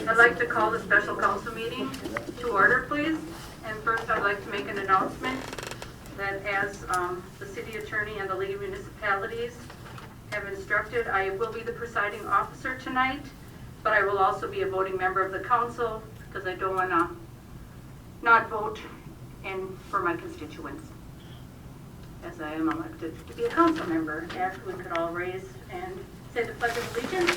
I'd like to call the special council meeting to order, please. And first, I'd like to make an announcement that as the city attorney and the League of Municipalities have instructed, I will be the presiding officer tonight, but I will also be a voting member of the council because I don't want to not vote for my constituents, as I am elected to be a council member. If we could all raise and say the Pledge of Allegiance.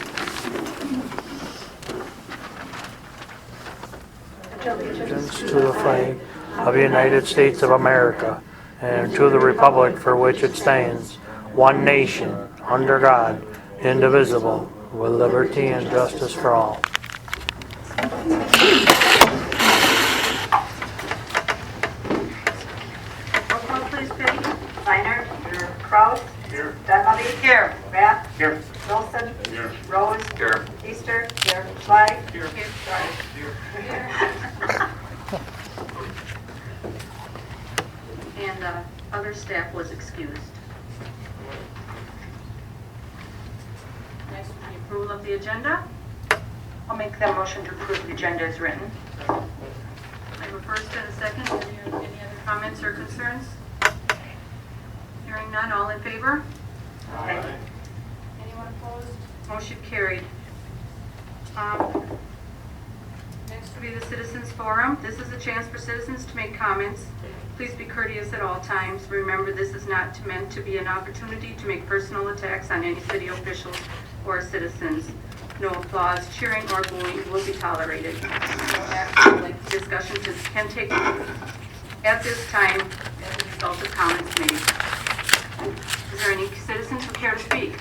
Allegiance to the flag of the United States of America and to the republic for which it stands, one nation, under God, indivisible, with liberty and justice for all. Roll call, please, Penny. Steiner. Here. Kraus. Here. Dunlavy. Here. Rapp. Here. Wilson. Here. Rose. Here. Easter. Here. Schley. Here. Sorry. Here. And other staff was excused. Next, the approval of the agenda. I'll make that motion to approve the agenda as written. I have a first and a second. Any other comments or concerns? Hearing none, all in favor? Aye. Anyone opposed? Motion carried. Next will be the Citizens Forum. This is a chance for citizens to make comments. Please be courteous at all times. Remember, this is not meant to be an opportunity to make personal attacks on any city officials or citizens. No applause, cheering, or booing will be tolerated. No actual discussions can take at this time as a result of comments made. Is there any citizens who care to speak?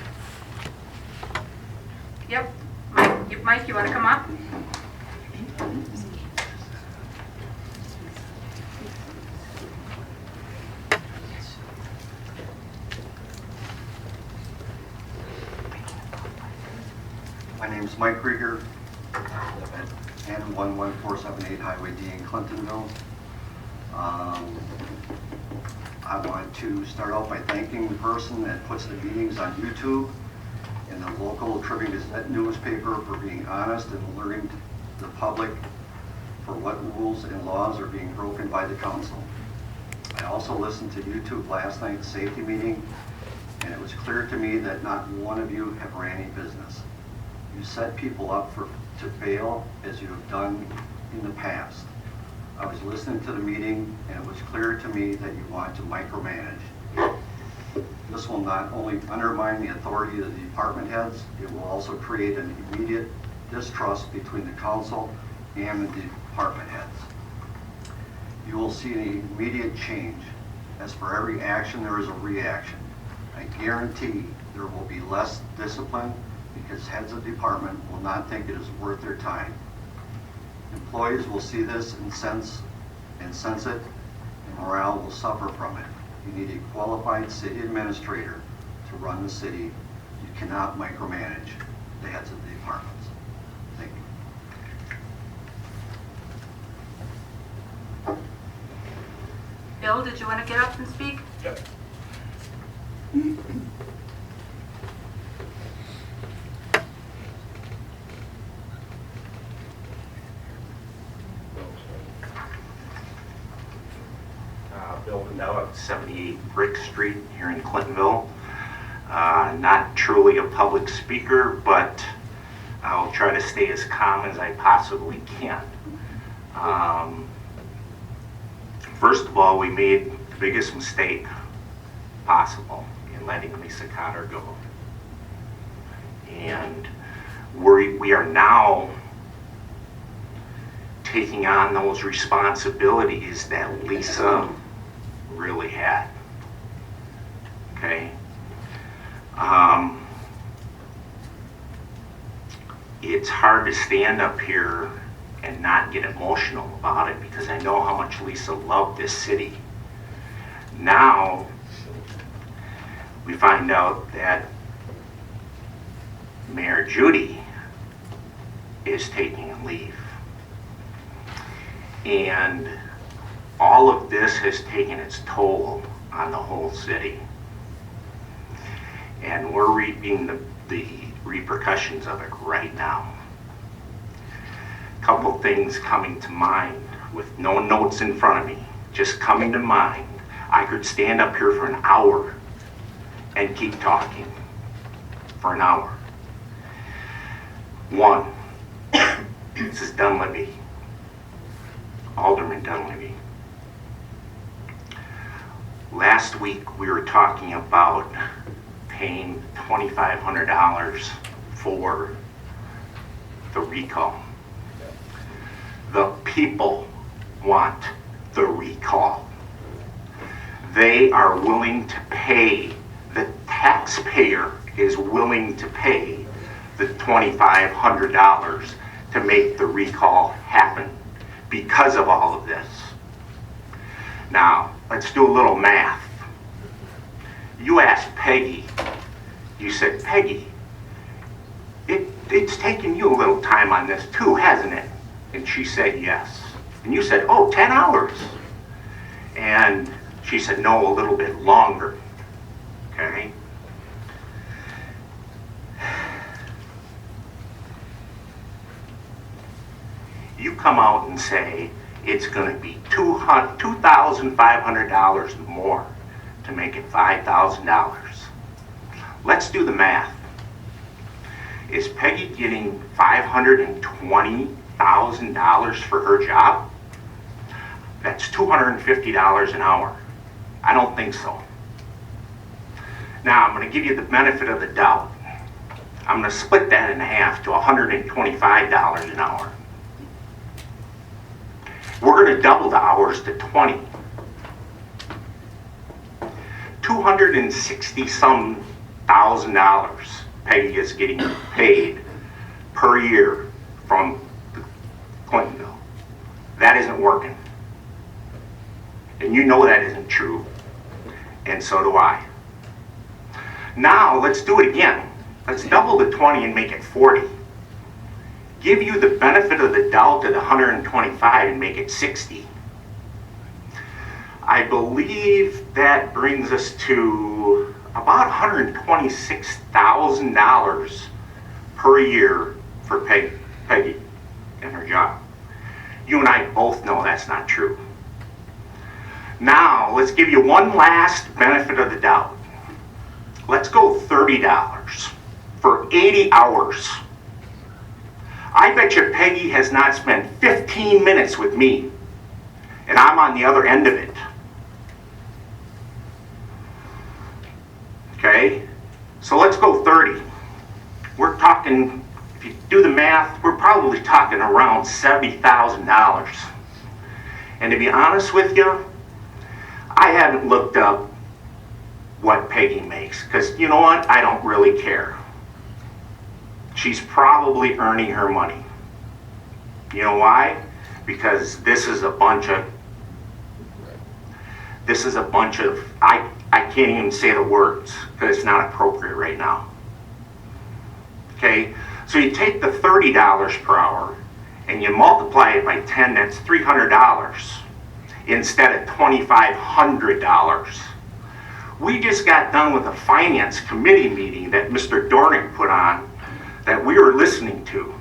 Yep. Mike, you want to come up? My name is Mike Krieger, I live at 11478 Highway D in Clintonville. I want to start out by thanking the person that puts the meetings on YouTube and the local Tribune Gazette newspaper for being honest and alerting the public for what rules and laws are being broken by the council. I also listened to YouTube last night's safety meeting, and it was clear to me that not one of you have ran any business. You set people up to fail as you have done in the past. I was listening to the meeting, and it was clear to me that you want to micromanage. This will not only undermine the authority of the department heads, it will also create an immediate distrust between the council and the department heads. You will see an immediate change. As for every action, there is a reaction. I guarantee there will be less discipline because heads of department will not think it is worth their time. Employees will see this and sense it, and morale will suffer from it. You need a qualified city administrator to run the city. You cannot micromanage the heads of the departments. Thank you. Bill, did you want to get up and speak? Yep. Bill Dunlavy, 78 Brick Street here in Clintonville. Not truly a public speaker, but I'll try to stay as calm as I possibly can. First of all, we made the biggest mistake possible in letting Lisa Cotter go. And we are now taking on those responsibilities that Lisa really had. Okay? It's hard to stand up here and not get emotional about it because I know how much Lisa loved this city. Now, we find out that Mayor Judy is taking a leave. And all of this has taken its toll on the whole city. And we're reaping the repercussions of it right now. Couple things coming to mind with no notes in front of me, just coming to mind. I could stand up here for an hour and keep talking for an hour. One, this is Dunlavy, Alderman Dunlavy. Last week we were talking about paying $2,500 for the recall. The people want the recall. They are willing to pay, the taxpayer is willing to pay the $2,500 to make the recall happen because of all of this. Now, let's do a little math. You asked Peggy, you said, Peggy, it's taken you a little time on this too, hasn't it? And she said yes. And you said, oh, 10 hours. And she said, no, a little bit longer. Okay? You come out and say it's going to be $2,500 more to make it $5,000. Let's do the math. Is Peggy getting $520,000 for her job? That's $250 an hour. I don't think so. Now, I'm going to give you the benefit of the doubt. I'm going to split that in half to $125 an hour. We're going to double the hours to 20. $260-some thousand Peggy is getting paid per year from the Clinton bill. That isn't working. And you know that isn't true. And so do I. Now, let's do it again. Let's double the 20 and make it 40. Give you the benefit of the doubt at 125 and make it 60. I believe that brings us to about $126,000 per year for Peggy and her job. You and I both know that's not true. Now, let's give you one last benefit of the doubt. Let's go $30 for 80 hours. I bet you Peggy has not spent 15 minutes with me, and I'm on the other end of it. Okay? So let's go 30. We're talking, if you do the math, we're probably talking around $70,000. And to be honest with you, I haven't looked up what Peggy makes, because you know what? I don't really care. She's probably earning her money. You know why? Because this is a bunch of, I can't even say the words because it's not appropriate right now. Okay? So you take the $30 per hour and you multiply it by 10, that's $300 instead of $2,500. We just got done with a finance committee meeting that Mr. Dornick put on that we were listening to.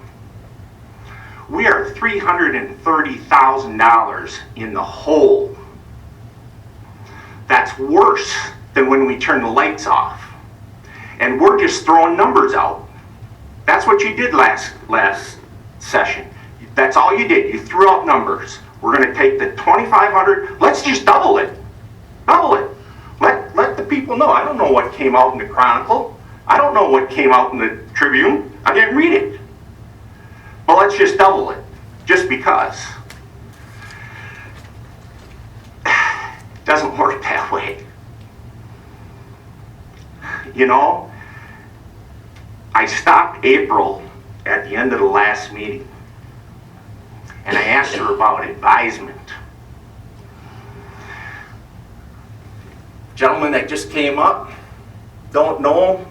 We are $330,000 in the hole. That's worse than when we turn the lights off. And we're just throwing numbers out. That's what you did last session. That's all you did. You threw out numbers. We're going to take the $2,500. Let's just double it. Double it. Let the people know. I don't know what came out in the Chronicle. I don't know what came out in the Tribune. I didn't read it. But let's just double it. Just because. It doesn't work that way. You know, I stopped April at the end of the last meeting. And I asked her about advisement. Gentleman that just came up, don't know,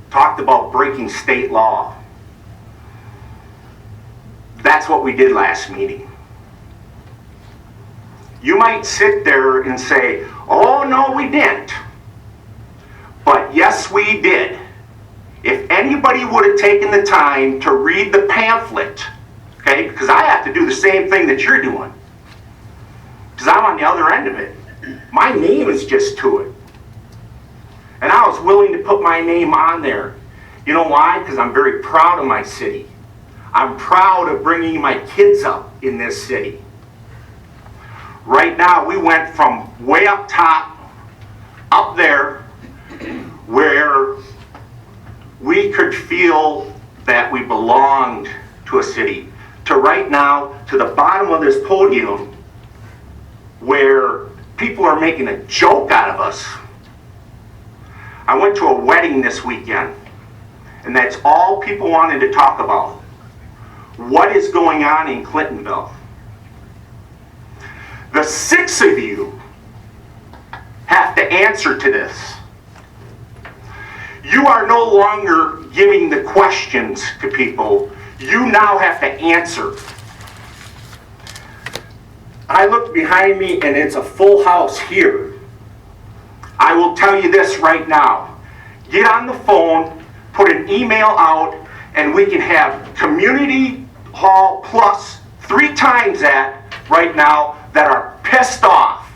talked about breaking state law. That's what we did last meeting. You might sit there and say, oh no we didn't. But yes we did. If anybody would have taken the time to read the pamphlet, okay, because I have to do the same thing that you're doing, because I'm on the other end of it. My name is just to it. And I was willing to put my name on there. You know why? Because I'm very proud of my city. I'm proud of bringing my kids up in this city. Right now, we went from way up top, up there, where we could feel that we belonged to a city, to right now, to the bottom of this podium, where people are making a joke out of us. I went to a wedding this weekend, and that's all people wanted to talk about. What is going on in Clintonville? The 6 of you have to answer to this. You are no longer giving the questions to people. You now have to answer. I look behind me and it's a full house here. I will tell you this right now. Get on the phone, put an email out, and we can have community hall plus 3 times that right now that are pissed off.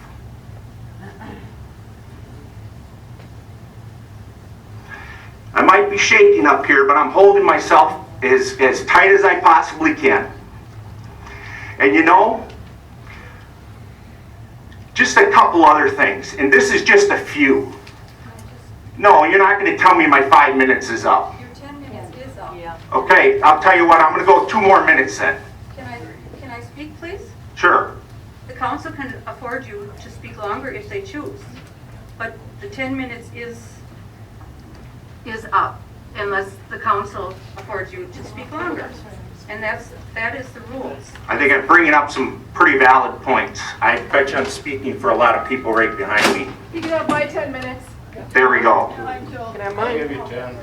I might be shaking up here, but I'm holding myself as tight as I possibly can. And you know, just a couple other things, and this is just a few. No, you're not going to tell me my 5 minutes is up. Your 10 minutes is up. Yeah. Okay, I'll tell you what, I'm going to go 2 more minutes then. Can I speak, please? Sure. The council can afford you to speak longer if they choose, but the 10 minutes is up unless the council affords you to speak longer. And that is the rules. I think I'm bringing up some pretty valid points. I bet you I'm speaking for a lot of people right behind me. You can have my 10 minutes. There we go. Can I have I'll mine? give you 10.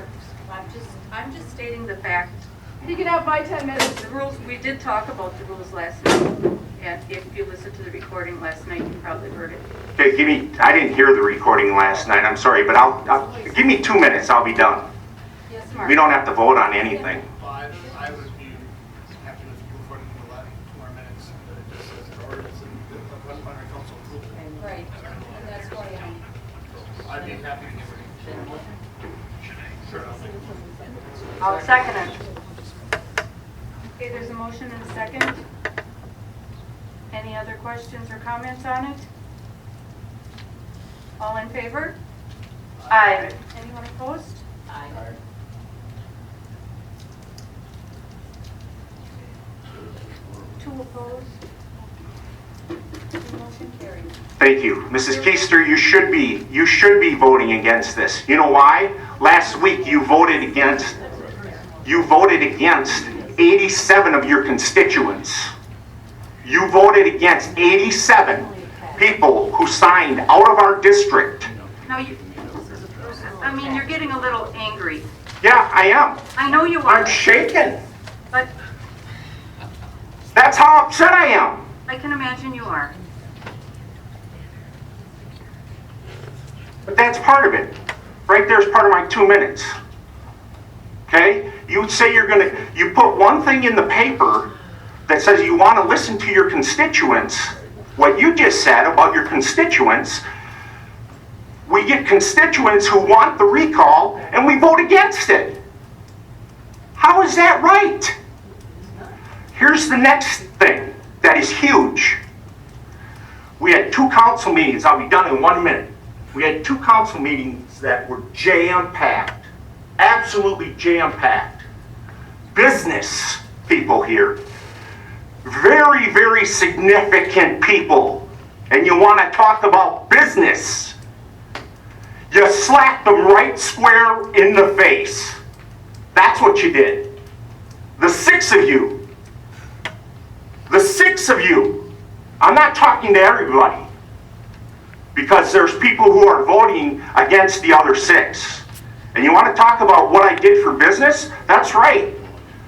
I'm just stating the fact. You can have my 10 minutes. The rules, we did talk about the rules last night. And if you listened to the recording last night, you probably heard it. Okay, I didn't hear the recording last night, I'm sorry, but I'll give me 2 minutes, I'll be done. Yes, Mark. We don't have to vote on anything. I would be happy with you recording for 2 more minutes. Just as an ordinance and under council approval. Right, and that's why I'd be happy to give it. Sure. I'll second it. Okay, there's a motion and a second. Any other questions or comments on it? All in favor? Aye. Anyone opposed? Aye. Two opposed. Motion carried. Thank you. Mrs. Keister, you should be voting against this. You know why? Last week you voted against 87 of your constituents. You voted against 87 people who signed out of our district. No, you're getting a little angry. Yeah, I am. I know you are. I'm shaken. But That's how upset I am. I can imagine you are. But that's part of it. Right there's part of my 2 minutes. Okay? You say you put one thing in the paper that says you want to listen to your constituents. What you just said about your constituents, we get constituents who want the recall and we vote against it. How is that right? Here's the next thing that is huge. We had 2 council meetings. I'll be done in 1 minute. We had 2 council meetings that were jam-packed. Absolutely jam-packed. Business people here. Very, very significant people. And you want to talk about business. You slapped them right square in the face. That's what you did. The 6 of you. The 6 of you. I'm not talking to everybody. Because there's people who are voting against the other 6. And you want to talk about what I did for business? That's right.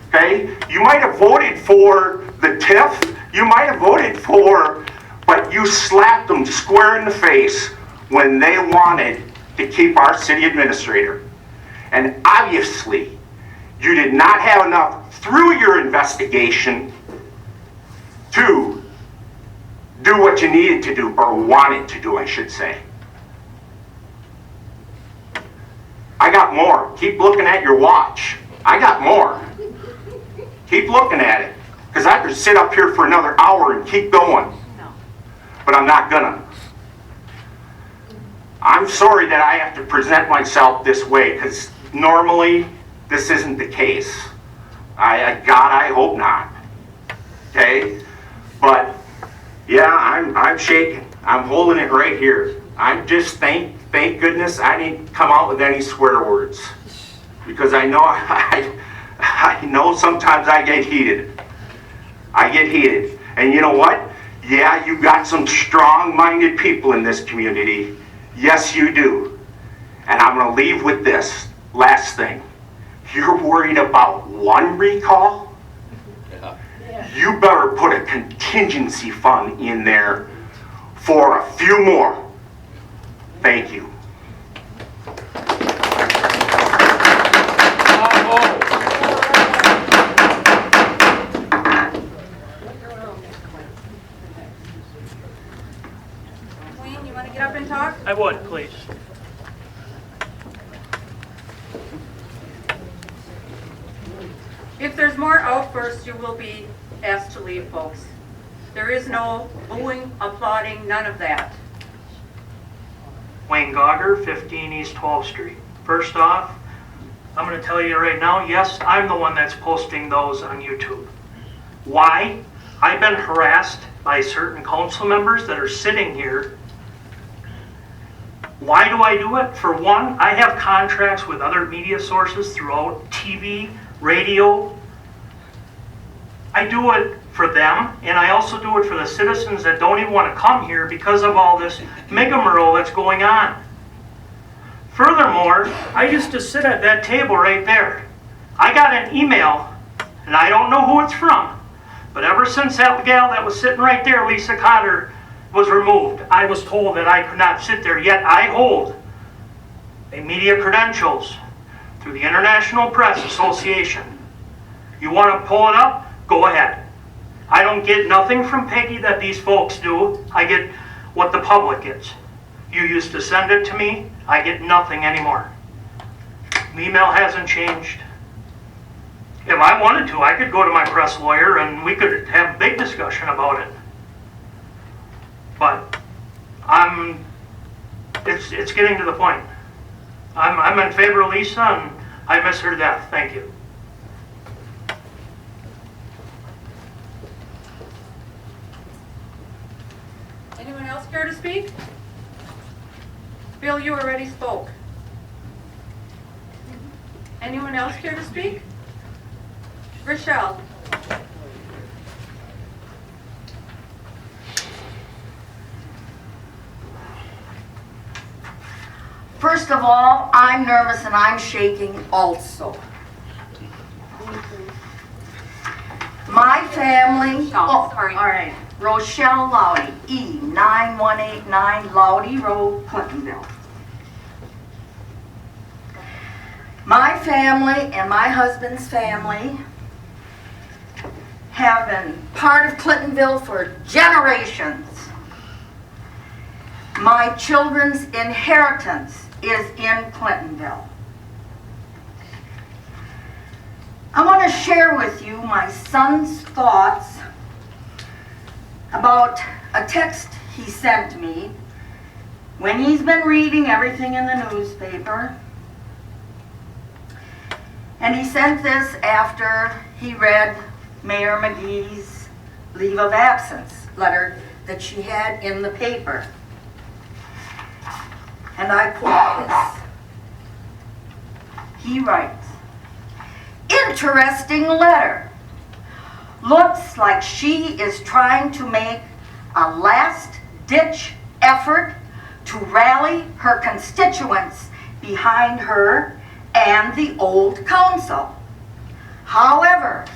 Okay? You might have voted for the TIF. You might have voted for, but you slapped them square in the face when they wanted to keep our city administrator. And obviously, you did not have enough through your investigation to do what you needed to do, or wanted to do, I should say. I got more. Keep looking at your watch. I got more. Keep looking at it. Because I could sit up here for another hour and keep going. But I'm not gonna. I'm sorry that I have to present myself this way, because normally this isn't the case. God, I hope not. Okay? But yeah, I'm shaking. I'm holding it right here. I'm just thank goodness I didn't come out with any swear words, because I know I know sometimes I get heated. I get heated, and you know what? Yeah, you got some strong-minded people in this community. Yes, you do. And I'm going to leave with this last thing. You're worried about one recall? You better put a contingency fund in there for a few more. Thank you. Wayne, you want to get up and talk? I would, please. If there's more outbursts, you will be asked to leave, folks. There is no booing, applauding, none of that. Wayne Gogger, 15 East 12th Street. First off, I'm going to tell you right now, yes, I'm the one that's posting those on YouTube. Why? I've been harassed by certain council members that are sitting here. Why do I do it? For one, I have contracts with other media sources throughout TV, radio. I do it for them, and I also do it for the citizens that don't even want to come here because of all this rigmarole that's going on. Furthermore, I used to sit at that table right there. I got an email, and I don't know who it's from, but ever since that gal that was sitting right there, Lisa Cotter, was removed, I was told that I could not sit there, yet I hold a media credentials through the International Press Association. You want to pull it up? Go ahead. I don't get nothing from Peggy that these folks do. I get what the public gets. You used to send it to me. I get nothing anymore. The email hasn't changed. If I wanted to, I could go to my press lawyer and we could have a big discussion about it. But it's getting to the point. I'm in favor of Lisa, and I miss her to death. Thank you. Anyone else care to speak? Bill, you already spoke. Anyone else care to speak? Rochelle? First of all, I'm nervous and I'm shaking also. My family, all right, Rochelle Lowdy, E9189 Lowdy Road, Clintonville. My family and my husband's family have been part of Clintonville for generations. My children's inheritance is in Clintonville. I want to share with you my son's thoughts about a text he sent me when he's been reading everything in the newspaper. And he sent this after he read Mayor McGee's leave of absence letter that she had in the paper. And I quote this. He writes, "Interesting letter. Looks like she is trying to make a last-ditch effort to rally her constituents behind her and the old council. However,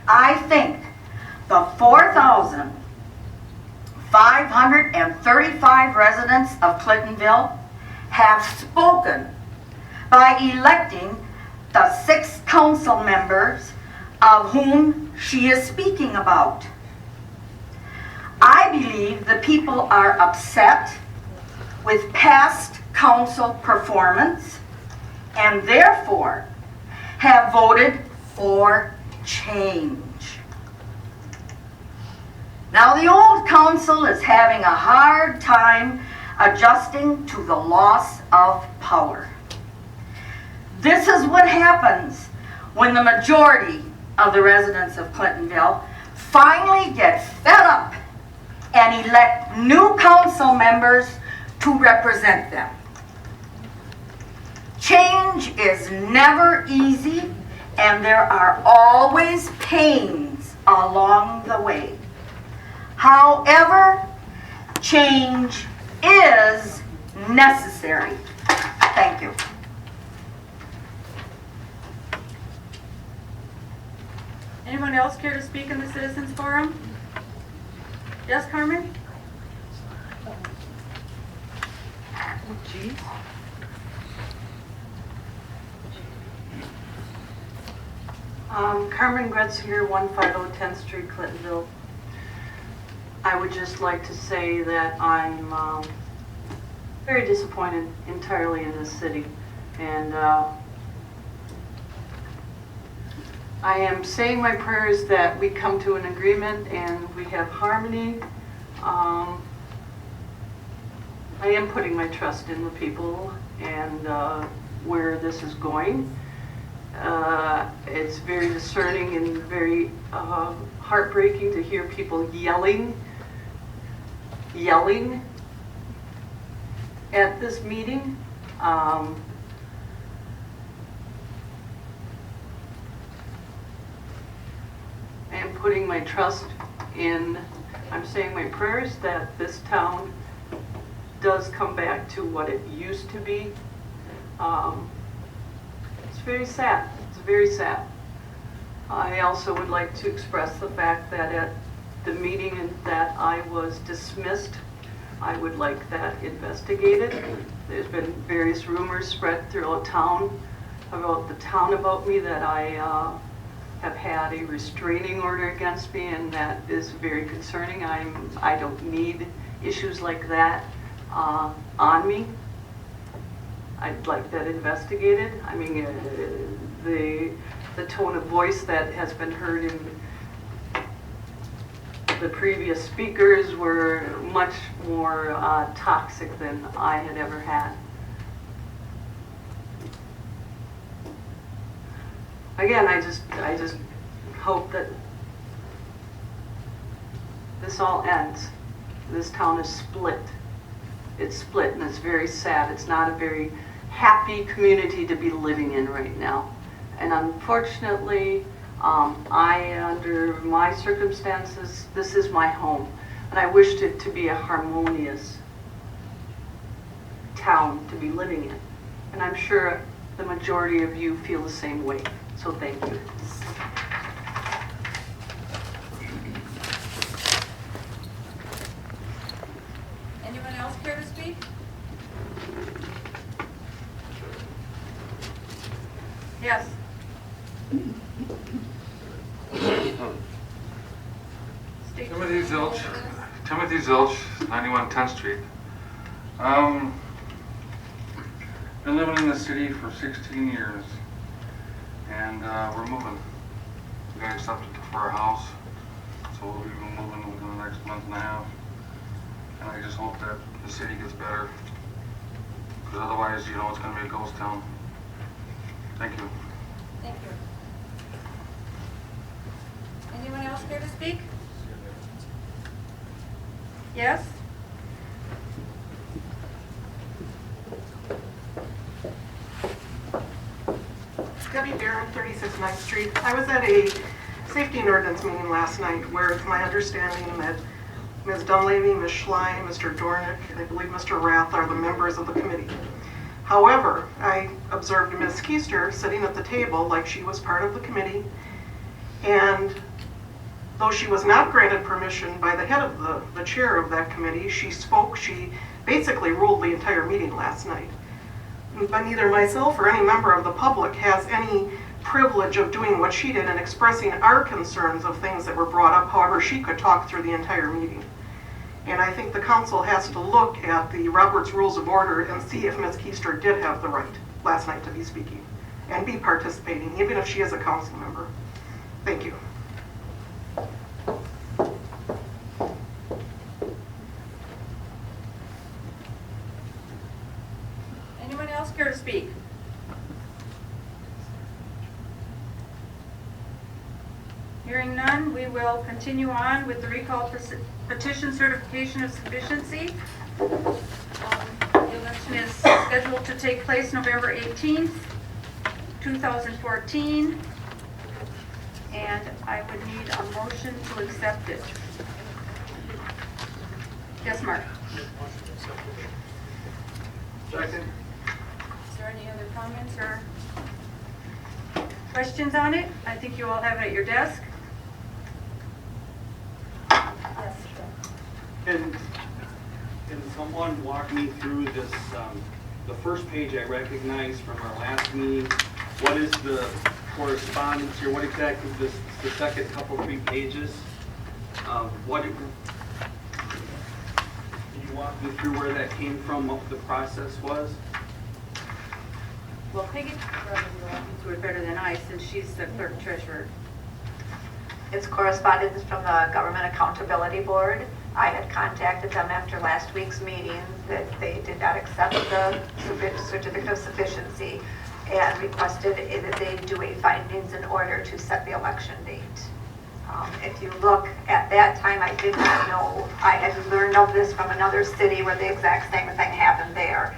I think the 4,535 residents of Clintonville have spoken by electing the 6 council members of whom she is speaking about. I believe the people are upset with past council performance and therefore have voted for change. Now the old council is having a hard time adjusting to the loss of power. This is what happens when the majority of the residents of Clintonville finally get fed up and elect new council members to represent them. Change is never easy, and there are always pains along the way. However, change is necessary. Thank you. Anyone else care to speak in the citizens forum? Yes, Carmen? Carmen Gretzinger, 150 10th Street, Clintonville. I would just like to say that I'm very disappointed entirely in this city, and I am saying my prayers that we come to an agreement and we have harmony. I am putting my trust in the people and where this is going. It's very discerning and very heartbreaking to hear people yelling at this meeting. I am putting my trust in, I'm saying my prayers that this town does come back to what it used to be. It's very sad. It's very sad. I also would like to express the fact that at the meeting that I was dismissed, I would like that investigated. There's been various rumors spread throughout town about me that I have had a restraining order against me, and that is very concerning. I don't need issues like that on me. I'd like that investigated. I mean, the tone of voice that has been heard in the previous speakers were much more toxic than I had ever had. Again, I just hope that this all ends. This town is split. It's split, and it's very sad. It's not a very happy community to be living in right now. And unfortunately, under my circumstances, this is my home. And I wished it to be a harmonious town to be living in. And I'm sure the majority of you feel the same way. So thank you. Anyone else care to speak? Yes. Timothy Zilch, 91 10th Street. Been living in the city for 16 years, and we're moving. We got accepted for our house, so we'll be moving within the next month and a half. And I just hope that the city gets better, because otherwise, you know, it's going to be a ghost town. Thank you. Thank you. Anyone else care to speak? Yes? Debbie Barron, 36 9th Street. I was at a safety and ordinance meeting last night where it's my understanding that Ms. Dunlavy, Ms. Schley, Mr. Dornick, and I believe Mr. Rath are the members of the committee. However, I observed Ms. Keister sitting at the table like she was part of the committee, and though she was not granted permission by the head of the chair of that committee, she spoke, she basically ruled the entire meeting last night. but neither myself or any member of the public has any privilege of doing what she did and expressing our concerns of things that were brought up. However, she could talk through the entire meeting. And I think the council has to look at the Robert's Rules of Order and see if Ms. Keister did have the right last night to be speaking and be participating, even if she is a council member. Thank you. Anyone else care to speak? Hearing none, we will continue on with the recall petition certification of sufficiency. The election is scheduled to take place November 18th, 2014, and I would need a motion to accept it. Yes, Mark? Second. Is there any other comments or questions on it? I think you all have it at your desk. Yes. Can someone walk me through this, the first page I recognize from our last meeting? What is the correspondence here? What exactly is this, the second couple, 3 pages? Can you walk me through where that came from, what the process was? Well, Peggy probably will walk you through it better than I, since she's the clerk treasurer. It's correspondence from the Government Accountability Board. I had contacted them after last week's meeting that they did not accept the certificate of sufficiency and requested that they do a findings in order to set the election date. If you look at that time, I did not know, I had learned of this from another city where the exact same thing happened there.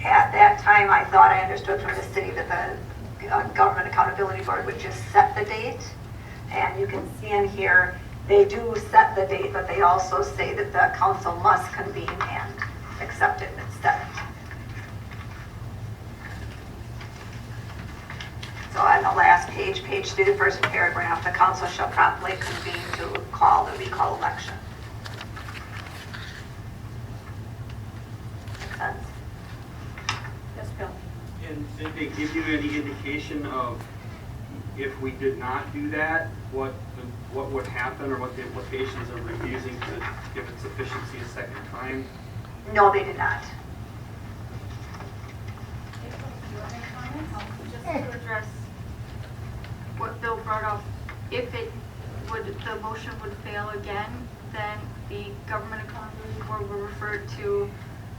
At that time, I thought I understood from the city that the Government Accountability Board would just set the date. And you can see in here, they do set the date, but they also say that the council must convene and accept it instead. So on the last page, page 3, the first paragraph, the council shall promptly convene to call the recall election. Makes sense? Yes, Bill? And did they give you any indication of if we did not do that, what would happen or what the implications of refusing to give it sufficiency a second time? No, they did not. Just to address what Bill brought up, if the motion would fail again, then the Government Accountability Board will refer to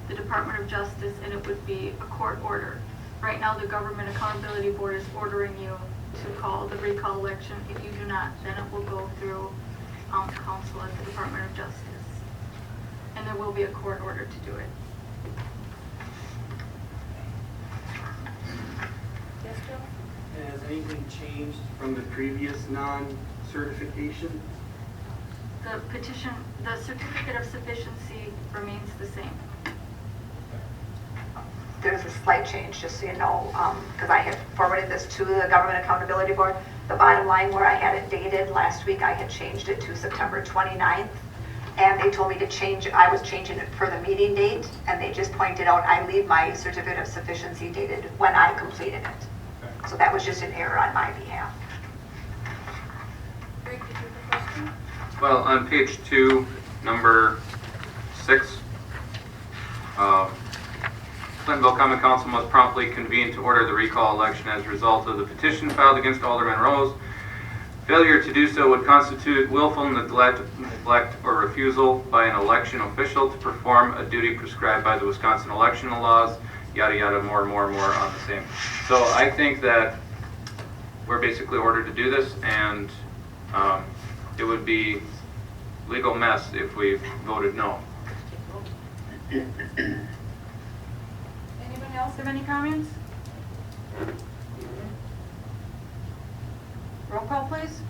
the Department of Justice and it would be a court order. Right now, the Government Accountability Board is ordering you to call the recall election. If you do not, then it will go through counsel at the Department of Justice. And there will be a court order to do it. Yes, Bill? Has anything changed from the previous non-certification? The petition, the certificate of sufficiency remains the same. There's a slight change, just so you know, because I had forwarded this to the Government Accountability Board. The bottom line where I had it dated last week, I had changed it to September 29th, and they told me to change it. I was changing it for the meeting date, and they just pointed out I leave my certificate of sufficiency dated when I completed it. Okay. So that was just an error on my behalf. Greg, did you have a question? Well, on page 2, number 6, Clintonville Common Council must promptly convene to order the recall election as a result of the petition filed against Alderman Rose. Failure to do so would constitute willful neglect or refusal by an election official to perform a duty prescribed by the Wisconsin election laws, yada yada, more on the same. So I think that we're basically ordered to do this, and it would be legal mess if we voted no. Anyone else have any comments? Roll call, please.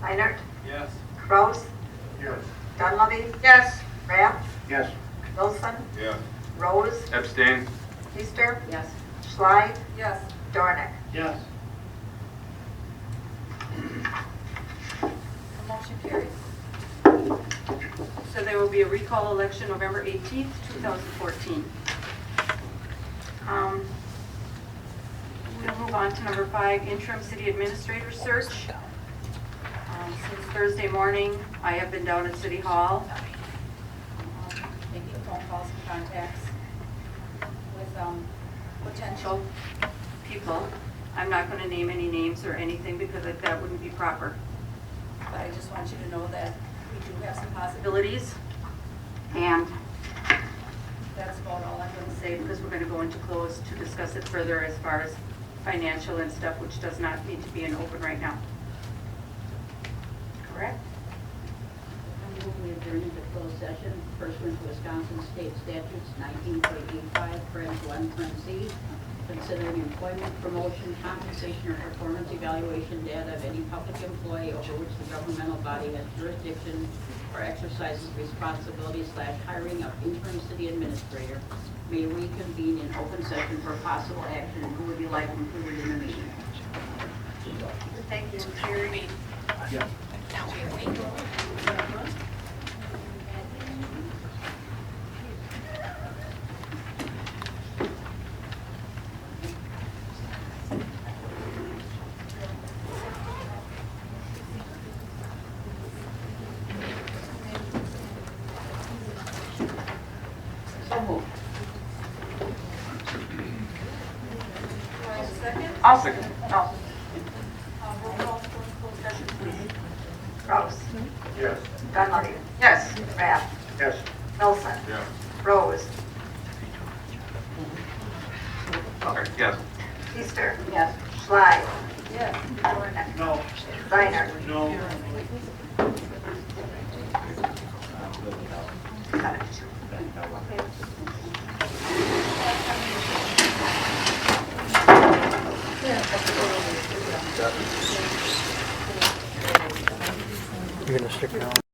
Reinert? Yes. Kraus? Yes. Dunlavy? Yes. Rapp? Yes. Wilson? Yes. Rose? Abstain. Keister? Yes. Schley? Yes. Dornick? Yes. The motion carries. So there will be a recall election November 18th, 2014. on to number 5, interim city administrator search. Since Thursday morning, I have been down at City Hall, making phone calls and contacts with potential people. I'm not going to name any names or anything because that wouldn't be proper. But I just want you to know that we do have some possibilities, and that's about all I'm going to say because we're going to go into close to discuss it further as far as financial and stuff, which does not need to be in open right now. Correct? We adjourn into closed session pursuant to Wisconsin State Statutes 19.85, parens 1, parens C, considering employment, promotion, compensation, or performance evaluation data of any public employee over which the governmental body has jurisdiction or exercises responsibility / hiring of interim city administrator may reconvene in open session for possible action and who would you like included in the meeting. Thank you, Jerry. Yeah. So moved. I'll second. No. Roll call for closed session, please. Rose. Yes. Dunlavy. Yes. Rath. Yes. Wilson. Yes. Rose. Okay, yes. Easter. Yes. Schley. Yes. Dornick. No. Steiner. No. 7-2. You're gonna stick around.